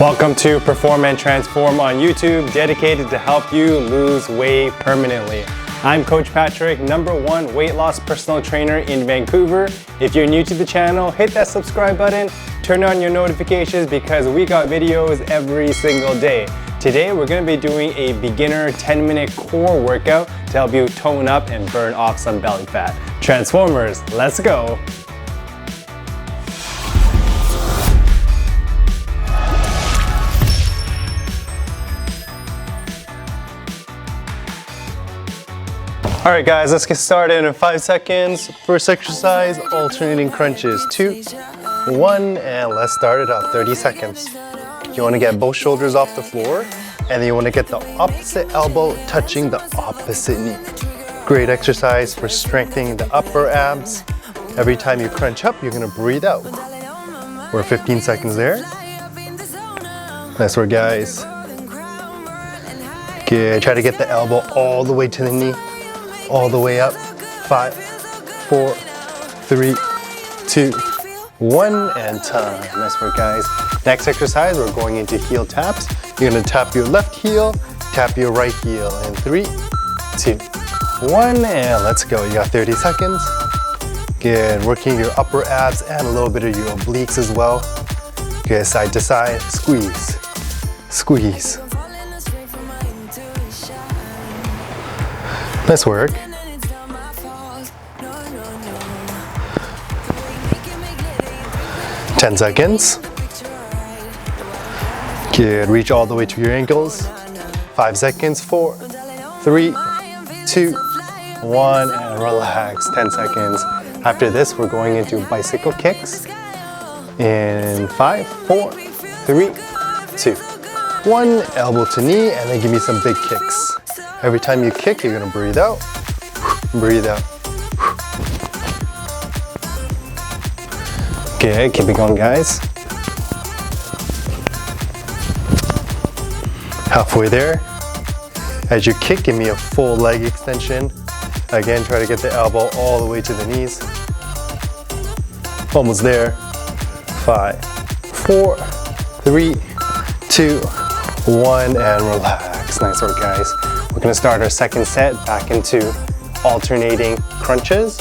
Welcome to Perform and Transform on YouTube, dedicated to help you lose weight permanently. I'm Coach Patrick, #1 weight loss personal trainer in Vancouver. If you're new to the channel, hit that subscribe button, turn on your notifications because we got videos every single day. Today, we're gonna be doing a beginner 10-minute core workout to help you tone up and burn off some belly fat. Transformers, let's go. All right guys, let's get started in 5 seconds. First exercise, alternating crunches. 2, 1, and let's start it up, 30 seconds. You wanna get both shoulders off the floor, and then you wanna get the opposite elbow touching the opposite knee. Great exercise for strengthening the upper abs. Every time you crunch up, you're gonna breathe out. We're 15 seconds there. Nice work, guys. Good, try to get the elbow all the way to the knee. All the way up. 5, 4, 3, 2, 1, and time. Nice work, guys. Next exercise, we're going into heel taps. You're gonna tap your left heel, tap your right heel. In 3, 2, 1, and let's go. You got 30 seconds. Good, working your upper abs and a little bit of your obliques as well. Good, side to side, squeeze, squeeze. Nice work. Ten seconds. Good, reach all the way to your ankles. 5 seconds, 4, 3, 2, 1, and relax, 10 seconds. After this, we're going into bicycle kicks. In 5, 4, 3, 2, 1, elbow to knee, and then give me some big kicks. Every time you kick, you're gonna breathe out, breathe out. Okay, keep it going, guys. Halfway there. As you kick, give me a full leg extension. Again, try to get the elbow all the way to the knees. Almost there. 5, 4, 3, 2, 1, and relax. Nice work, guys. We're gonna start our second set back into alternating crunches.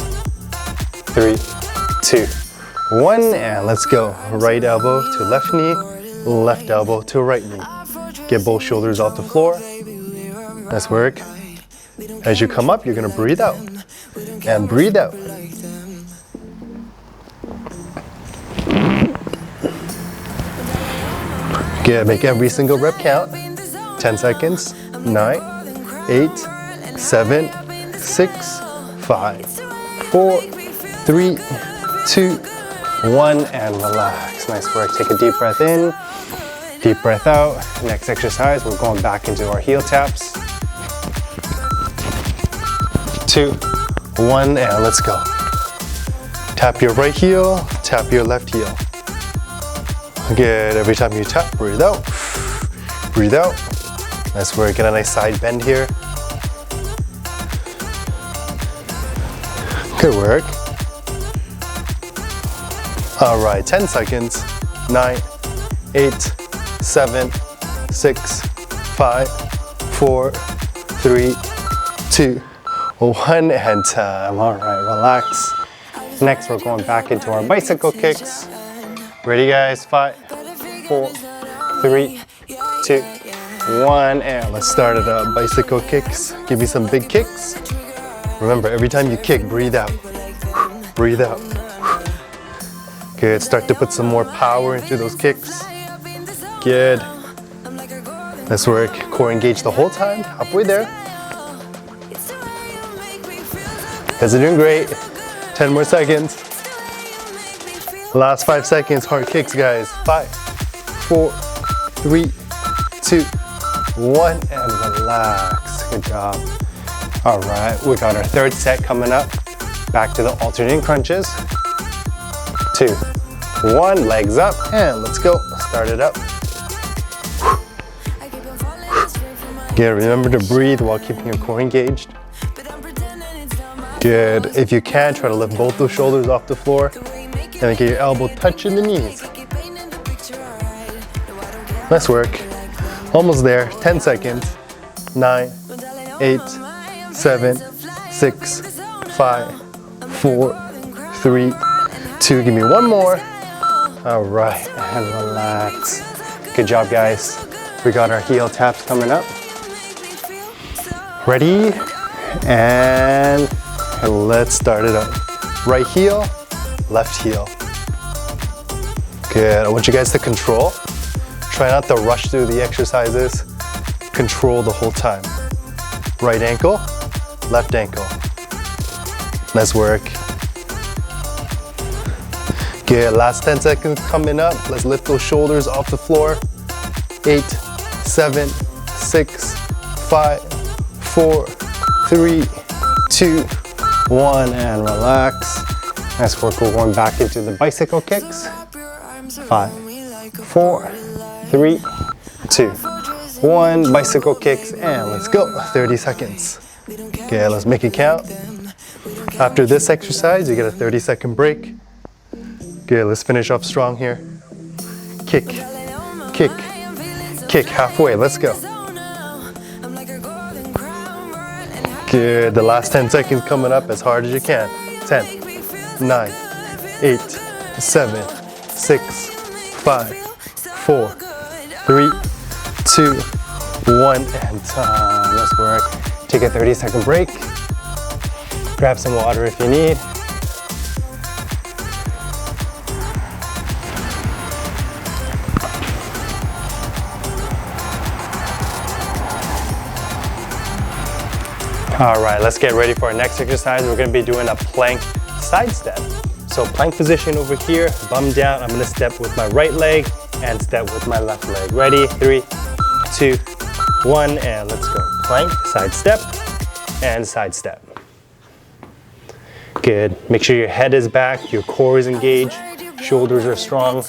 3, 2, 1, and let's go. Right elbow to left knee, left elbow to right knee. Get both shoulders off the floor. Nice work. As you come up, you're gonna breathe out and breathe out. Good, make every single rep count. 10 seconds, 9, 8, 7, 6, 5, 4, 3, 2, 1, and relax. Nice work. Take a deep breath in, deep breath out. Next exercise, we're going back into our heel taps. 2, 1, and let's go. Tap your right heel, tap your left heel. Good. Every time you tap, breathe out. Breathe out. Nice work. Get a nice side bend here. Good work. All right, 10 seconds. 9, 8, 7, 6, 5, 4, 3, 2, 1, and time. All right, relax. Next, we're going back into our bicycle kicks. Ready, guys? 5, 4, 3, 2, 1, and let's start it up. Bicycle kicks. Give me some big kicks. Remember, every time you kick, breathe out. Breathe out. Good. Start to put some more power into those kicks. Good. Nice work. Core engaged the whole time. Halfway there. You guys are doing great. 10 more seconds. Last 5 seconds. Hard kicks, guys. 5, 4, 3, 2, 1, and relax. Good job. All right, we got our third set coming up. Back to the alternating crunches. 2, 1, legs up, and let's go. Start it up. Good, remember to breathe while keeping your core engaged. Good, if you can, try to lift both those shoulders off the floor and then get your elbow touching the knees. Nice work. Almost there. 10 seconds. 9, 8, 7, 6, 5, 4, 3, 2. Give me one more. All right, and relax. Good job, guys. We got our heel taps coming up. Ready? And let's start it up. Right heel, left heel. Good. I want you guys to control. Try not to rush through the exercises. Control the whole time. Right ankle, left ankle. Nice work. Good. Last 10 seconds coming up. Let's lift those shoulders off the floor. 8, 7, 6, 5, 4, 3, 2, 1, and relax. Nice work. We're going back into the bicycle kicks. 5, 4, 3, 2, 1. Bicycle kicks, and let's go. 30 seconds. Okay, let's make it count. After this exercise, you get a 30-second break. Okay, let's finish off strong here. Kick, kick, kick. Halfway. Let's go. Good. The last 10 seconds coming up as hard as you can. 10, 9, 8, 7, 6, 5, 4, 3, 2, 1, and time. Let's work. Take a 30-second break. Grab some water if you need. All right, let's get ready for our next exercise. We're gonna be doing a plank side step. So plank position over here, bum down. I'm gonna step with my right leg and step with my left leg. Ready? 3, 2, 1, and let's go. Plank, side step, and side step. Good. Make sure your head is back, your core is engaged, shoulders are strong.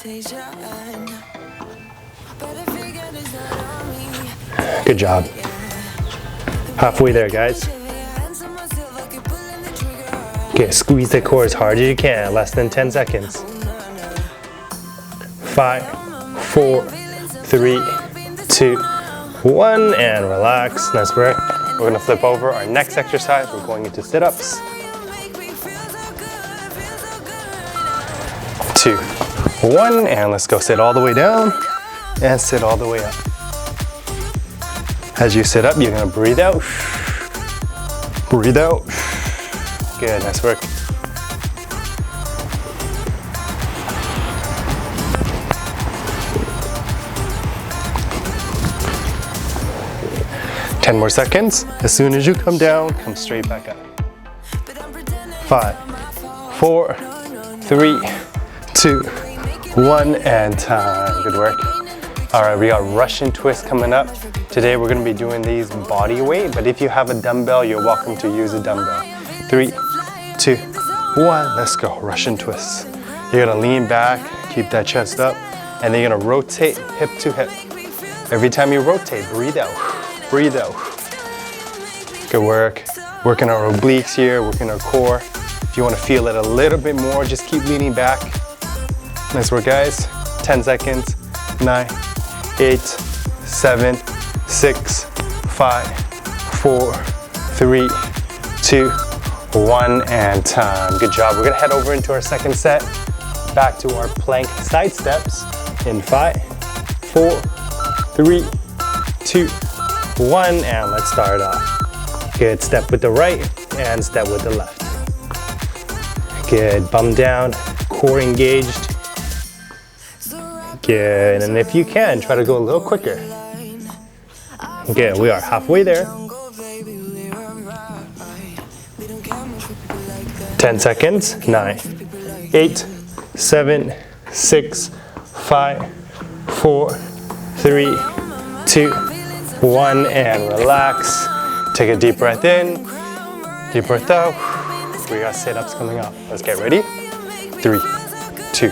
Good job. Halfway there, guys. Okay, squeeze the core as hard as you can, less than 10 seconds. 5, 4, 3, 2, 1, and relax. Nice work. We're gonna flip over. Our next exercise, we're going into sit-ups. 2, 1, and let's go. Sit all the way down and sit all the way up. As you sit up, you're gonna breathe out. Breathe out. Good, nice work. Ten more seconds. As soon as you come down, come straight back up. 5, 4, 3, 2, 1, and time. Good work. All right, we got Russian twist coming up. Today we're gonna be doing these body weight, but if you have a dumbbell, you're welcome to use a dumbbell. 3, 2, 1, let's go. Russian twist. You're gonna lean back, keep that chest up, and then you're gonna rotate hip to hip. Every time you rotate, breathe out, breathe out. Good work. Working our obliques here, working our core. If you wanna feel it a little bit more, just keep leaning back. Nice work, guys. 10 seconds. 9, 8, 7, 6, 5, 4, 3, 2, 1, and time. Good job. We're gonna head over into our second set. Back to our plank side steps in 5, 4, 3, 2, 1, and let's start off. Good. Step with the right and step with the left. Good. Bum down, core engaged. Good. And if you can, try to go a little quicker. Good. We are halfway there. 10 seconds. 9, 8, 7, 6, 5, 4, 3, 2, 1, and relax. Take a deep breath in, deep breath out. We got sit-ups coming up. Let's get ready. 3, 2,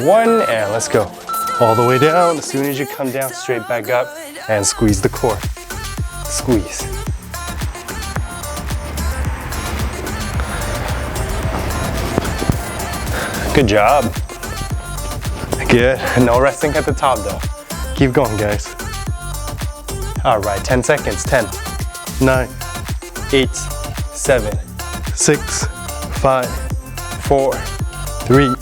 1, and let's go. All the way down. As soon as you come down, straight back up and squeeze the core. Squeeze. Good job. Good. No resting at the top though. Keep going, guys. All right, 10 seconds. 10, 9, 8, 7, 6, 5, 4, 3,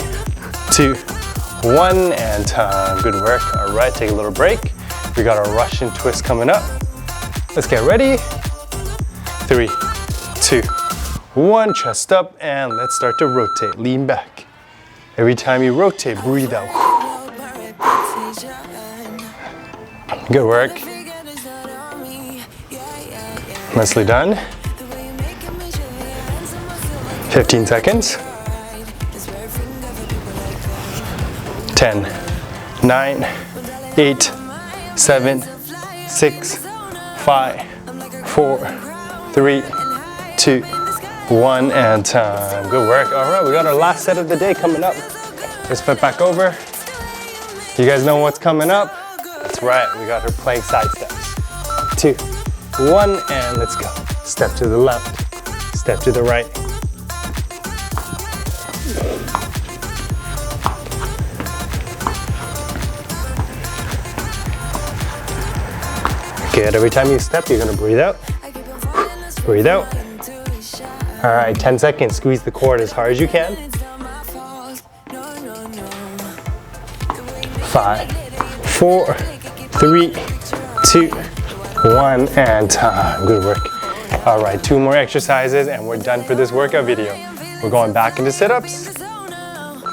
2, 1, and time. Good work. All right, take a little break. We got our Russian twist coming up. Let's get ready. 3, 2, 1, chest up, and let's start to rotate. Lean back. Every time you rotate, breathe out. Good work. Nicely done. 15 seconds. 10, 9, 8, 7, 6, 5, 4, 3, 2, 1, and time. Good work. All right, we got our last set of the day coming up. Let's flip back over. You guys know what's coming up? That's right, we got our plank side steps. 2, 1, and let's go. Step to the left, step to the right. Good, every time you step, you're gonna breathe out. Breathe out. All right, 10 seconds, squeeze the cord as hard as you can. 5, 4, 3, 2, 1, and time. Good work. All right, 2 more exercises and we're done for this workout video. We're going back into sit-ups.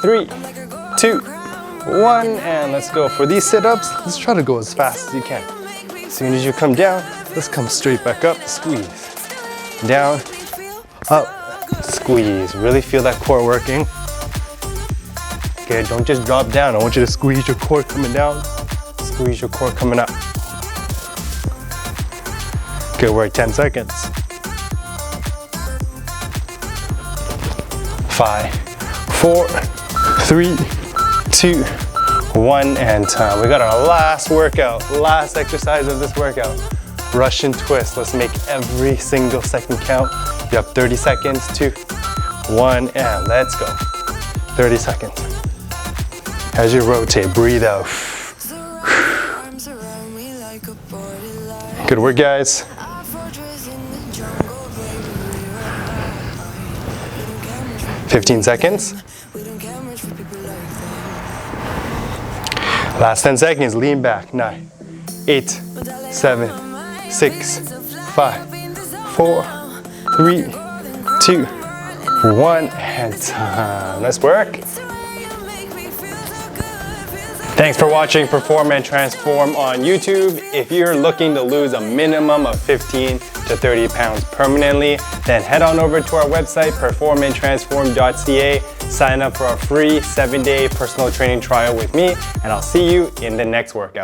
3, 2, 1, and let's go. For these sit-ups, let's try to go as fast as you can. As soon as you come down, let's come straight back up, squeeze. Down, up, squeeze. Really feel that core working. Okay, don't just drop down. I want you to squeeze your core coming down, squeeze your core coming up. Good work, 10 seconds. 5, 4, 3, 2, 1, and time. We got our last workout, last exercise of this workout. Russian twist. Let's make every single second count. You have 30 seconds, 2, 1, and let's go. 30 seconds. As you rotate, breathe out. Good work, guys. "15 seconds. Last 10 seconds, lean back. 9, 8, 7, 6, 5, 4, 3, 2, 1, and time. Let's work. Thanks for watching Perform and Transform on YouTube. If you're looking to lose a minimum of 15 to 30 pounds permanently, then head on over to our website, performandtransform.ca. Sign up for a free 7-day personal training trial with me, and I'll see you in the next workout.